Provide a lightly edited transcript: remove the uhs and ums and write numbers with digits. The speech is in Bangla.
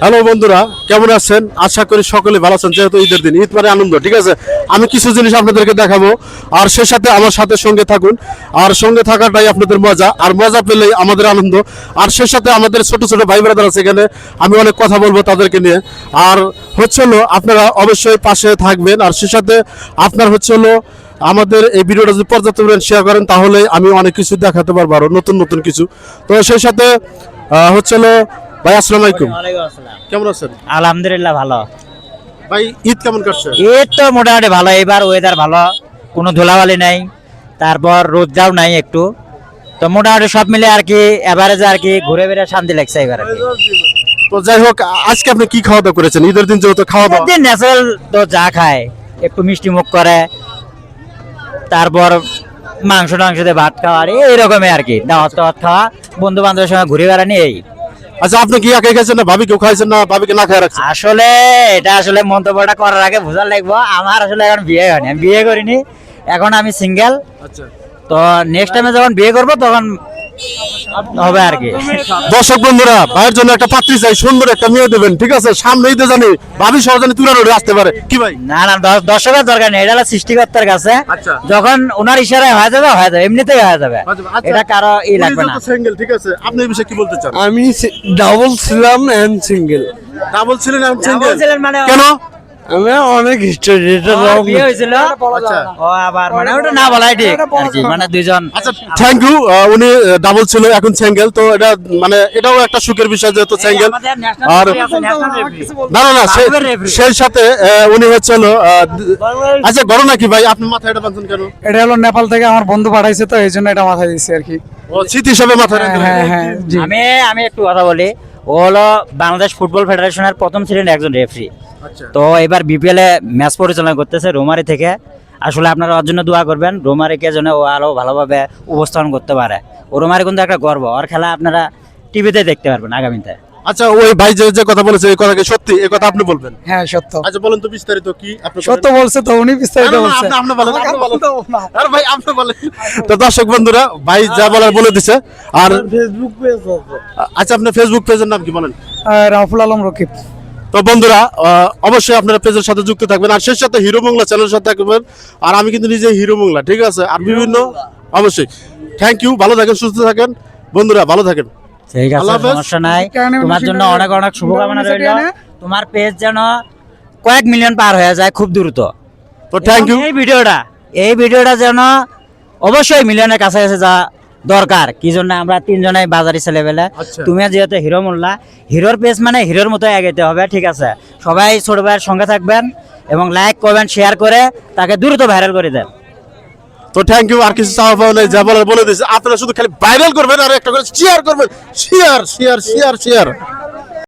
হ্যালো বন্ধুরা, কেমন আছেন? আশা করি সকলে ভালো আছেন। যেহেতু ঈদের দিন, ঈদ মানে আনন্দ, ঠিক আছে। আমি কিছু জিনিস আপনাদেরকে দেখাবো, আর সে সাথে আমার সাথে সঙ্গে থাকুন। আর সঙ্গে থাকাটাই আপনাদের মজা, আর মজা পেলেই আমাদের আনন্দ। আর সে সাথে আমাদের ছোট ছোট ভাই ব্রাদার আছে এখানে, আমি অনেক কথা বলবো তাদেরকে নিয়ে। আর হচ্ছে হলো আপনারা অবশ্যই পাশে থাকবেন। আর সে সাথে আপনার হচ্ছে হলো আমাদের এই ভিডিওটা যদি পর্যাপ্ত পরিমাণ শেয়ার করেন, তাহলে আমি অনেক কিছু দেখাতে পারবো, আরো নতুন নতুন কিছু। তো সেই সাথে হচ্ছে হলো ভাই, আসসালামু আলাইকুম। কেমন আছেন? আলহামদুলিল্লাহ ভালো। ভাই ঈদ কেমন কাটছে? ঈদ তো মোটামুটি ভালো, এবার ওয়েদার ভালো, কোনো ধুলাবালি নাই, তারপর রোদটাও নাই একটু, তো মোটামুটি সব মিলে আর কি এভারেজে আর কি ঘুরে বেড়ে শান্তি লাগছে এবার আর কি। তো যাই হোক, আজকে আপনি কি খাওয়া দাওয়া করেছেন? ঈদের দিন যেহেতু খাওয়া দাওয়া দিন ন্যাচারাল তো যা খায়, একটু মিষ্টি মুখ করে, তারপর মাংস টাংস দিয়ে ভাত খাওয়া, আর এইরকমই আর কি, দাওয়াত টাওয়াত খাওয়া, বন্ধু বান্ধবের সঙ্গে ঘুরে বেড়ানি এই। আচ্ছা, আপনি কি একাই খাইছেন না ভাবি কেউ খাইছেন, না ভাবিকে না খাই রাখছেন? আসলে এটা আসলে মন্তব্যটা করার আগে বোঝা লাগবো, আমার আসলে এখন বিয়ে হয়নি, আমি বিয়ে করিনি, এখন আমি সিঙ্গেল। আচ্ছা, তো নেক্সট টাইমে যখন বিয়ে করবো তখন হবে আর কি। দর্শক বন্ধুরা, ভাইয়ের জন্য একটা পাত্রী চাই, সুন্দর একটা মেয়ে দেবেন, ঠিক আছে? সামনে ঈদে জানি ভাবি সহজে তুলে ধরে আসতে পারে, কি ভাই? না না, দর্শকের দরকার নেই, এটা হলো সৃষ্টিকর্তার কাছে। আচ্ছা। যখন ওনার ইশারায় হয়ে যাবে এমনিতেই হয়ে যাবে, আচ্ছা, এটা কারো ই লাগবে না। সিঙ্গেল, ঠিক আছে। আপনি এই বিষয়ে কি বলতে চান? আমি ডাবল ছিলাম এন্ড সিঙ্গেল। ডাবল ছিলেন আর সিঙ্গেল বলছিলেন মানে কেন? আমি অনেক হিস্টোরি, এটা ওর বিয়ে হয়েছিল, আচ্ছা। ও আবার মানে ওটা না বলাই ঠিক আর কি, মানে দুইজন। আচ্ছা, থ্যাংক ইউ। উনি ডাবল ছিল, এখন সিঙ্গেল, তো এটা মানে এটাও একটা সুখের বিষয় যেহেতু সিঙ্গেল। আর না না না, সেই সাথে উনি হচ্ছিল আচ্ছা, ঘটনা কি ভাই? আপনি মাথায় এটা বাঁধছেন কেন? এটা হলো নেপাল থেকে আমার বন্ধু পাঠাইছে, তো এই জন্য এটা মাথায় দিচ্ছি আর কি। ও স্মৃতি হিসাবে মাথায় রাখবেন। হ্যাঁ হ্যাঁ জি। আমি একটু কথা বলি, ও হলো বাংলাদেশ ফুটবল ফেডারেশনের প্রথম ছিলেন একজন রেফারি, আচ্ছা, তো এবার বিপিএল এ ম্যাচ পরিচালনা করতেছে রোমারি থেকে। আসলে আপনারা ওর জন্য দোয়া করবেন, রোমারিকে যেন ও আরো ভালোভাবে উপস্থাপন করতে পারে। ও রোমারি কিন্তু একটা গর্ব, ওর খেলা আপনারা টিভিতে দেখতে পারবেন আগামীতে। আচ্ছা, ওই ভাই যে কথা বলেছে, এই কথা কি সত্যি? এই কথা আপনি বলবেন? হ্যাঁ সত্য, আচ্ছা, বলেন তো বিস্তারিত কি আপনি সত্য বলছে তো, উনি বিস্তারিত বলছে। আপনি বলেন, আরে ভাই আপনি বলেন। তো দর্শক বন্ধুরা, ভাই যা বলার বলে দিছে। আর ফেসবুক পেজ আচ্ছা, আপনার ফেসবুক পেজের নাম কি বলেন? রাফুল আলম রকিব। তো বন্ধুরা, অবশ্যই আপনারা পেজের সাথে যুক্ত থাকবেন, আর সেই সাথে হিরো বাংলা চ্যানেলের সাথে থাকবেন। আর আমি কিন্তু নিজে হিরো বাংলা, ঠিক আছে। আর বিভিন্ন অবশ্যই থ্যাংক ইউ, ভালো থাকেন, সুস্থ থাকেন বন্ধুরা, ভালো থাকেন। ঠিক আছে, আল্লাহ হাফেজ। সমস্যা নাই, তোমার জন্য অনেক অনেক শুভকামনা রইল। তোমার পেজ যেন কয়েক মিলিয়ন পার হয়ে যায় খুব দ্রুত। তো থ্যাংক ইউ। এই ভিডিওটা যেন অবশ্যই মিলিয়নের কাছাকাছি যা দরকার, কি জন্য আমরা তিনজনাই বাজারি ছেলেবেলে। আচ্ছা। তুমি যেহেতু হিরো মোল্লা, হিরোর পেজ মানে হিরোর মতো এগোতে হবে, ঠিক আছে। সবাই ছোট ভাইয়ের সঙ্গে থাকবেন এবং লাইক করবেন, শেয়ার করে তাকে দ্রুত ভাইরাল করে দেন। তো থ্যাংক ইউ। আর কিছু চাওয়া পাওয়া নেই, যা বলার বলে দিয়েছে। আপনারা শুধু খালি ভাইরাল করবেন আর একটা করে শেয়ার করবেন। Share share share share.